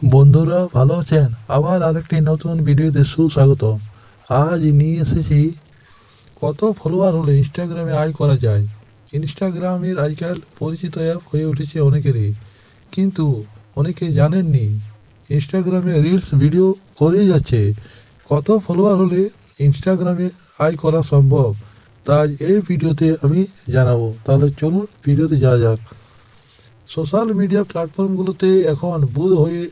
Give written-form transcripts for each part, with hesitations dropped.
বন্ধুরা ভালো আছেন? আবার আরেকটি নতুন ভিডিওতে সুস্বাগতম। আজ নিয়ে এসেছি কত ফলোয়ার হলে ইনস্টাগ্রামে আয় করা যায়। ইনস্টাগ্রামের আজকাল পরিচিত অ্যাপ হয়ে উঠেছে অনেকেরই, কিন্তু অনেকে জানেননি ইনস্টাগ্রামে রিলস ভিডিও করে যাচ্ছে। কত ফলোয়ার হলে ইনস্টাগ্রামে আয় করা সম্ভব, তাই এই ভিডিওতে আমি জানাবো। তাহলে চলুন ভিডিওতে যাওয়া যাক। সোশ্যাল মিডিয়া প্ল্যাটফর্মগুলোতে এখন বুঁদ হয়ে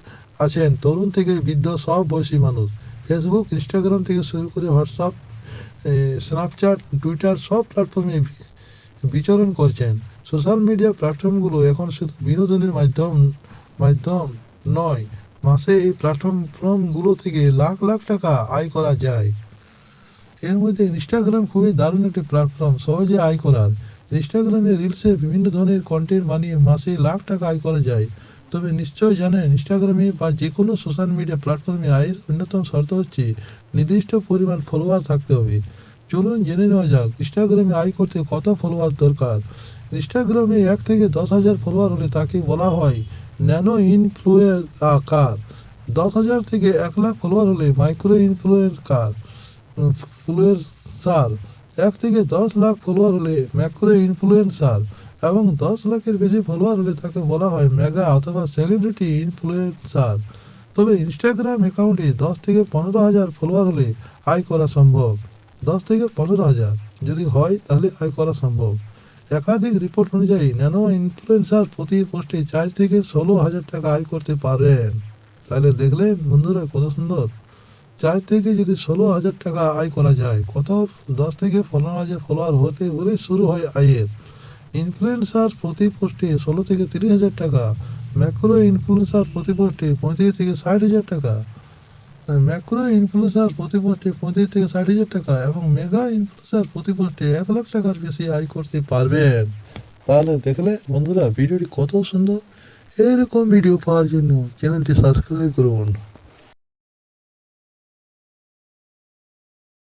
আছেন তরুণ থেকে বৃদ্ধ সব বয়সী মানুষ। ফেসবুক, ইনস্টাগ্রাম থেকে শুরু করে হোয়াটসঅ্যাপ, স্ন্যাপচ্যাট, টুইটার সব প্ল্যাটফর্মে বিচরণ করছেন। সোশ্যাল মিডিয়া প্ল্যাটফর্মগুলো এখন শুধু বিনোদনের মাধ্যম নয়, মাসে এই প্ল্যাটফর্মগুলো থেকে লাখ লাখ টাকা আয় করা যায়। এর মধ্যে ইনস্টাগ্রাম খুবই দারুণ একটি প্ল্যাটফর্ম সহজে আয় করার। ইনস্টাগ্রামে রিলসে বিভিন্ন ধরনের কন্টেন্ট বানিয়ে মাসে লাখ টাকা আয় করা যায়। তবে নিশ্চয়ই জানেন, ইনস্টাগ্রামে বা যে কোনো সোশ্যাল মিডিয়া প্ল্যাটফর্মে আয়ের অন্যতম শর্ত হচ্ছে নির্দিষ্ট পরিমাণ ফলোয়ার থাকতে হবে। চলুন জেনে নেওয়া যাক ইনস্টাগ্রামে আয় করতে কত ফলোয়ার দরকার। ইনস্টাগ্রামে 1 থেকে 10,000 ফলোয়ার হলে তাকে বলা হয় ন্যানো ইনফ্লুয়েন্সার। 10,000 থেকে 1 লাখ ফলোয়ার হলে মাইক্রো ইনফ্লুয়েন্সার। 1 থেকে 10 লাখ ফলোয়ার হলে ম্যাক্রো ইনফ্লুয়েন্সার এবং 10 লাখের বেশি ফলোয়ার হলে তাকে বলা হয় মেগা অথবা সেলিব্রিটি ইনফ্লুয়েন্সার। তবে ইনস্টাগ্রাম অ্যাকাউন্টে 10 থেকে 15,000 ফলোয়ার হলে আয় করা সম্ভব। 10 থেকে 15,000 যদি হয় তাহলে আয় করা সম্ভব। একাধিক রিপোর্ট অনুযায়ী ন্যানো ইনফ্লুয়েন্সার প্রতি পোস্টে 4 থেকে 16,000 টাকা আয় করতে পারেন। তাহলে দেখলেন বন্ধুরা কত সুন্দর। 4 থেকে যদি 16,000 টাকা আয় করা যায়, কত 10 থেকে 15,000 ফলোয়ার হতে বলে শুরু হয় আয়ের। ইনফ্লুয়েন্সার প্রতি পোস্টে 16 থেকে 30,000 টাকা, ম্যাক্রো ইনফ্লুয়েন্সার প্রতি পোস্টে 35 থেকে 60,000 টাকা, ম্যাক্রো ইনফ্লুয়েন্সার প্রতি পোস্টে 35 থেকে 60,000 টাকা এবং মেগা ইনফ্লুয়েন্সার প্রতি পোস্টে 1 লাখ টাকার বেশি আয় করতে পারবেন। তাহলে দেখলে বন্ধুরা ভিডিওটি কত সুন্দর। এরকম ভিডিও পাওয়ার জন্য চ্যানেলটি সাবস্ক্রাইব করুন।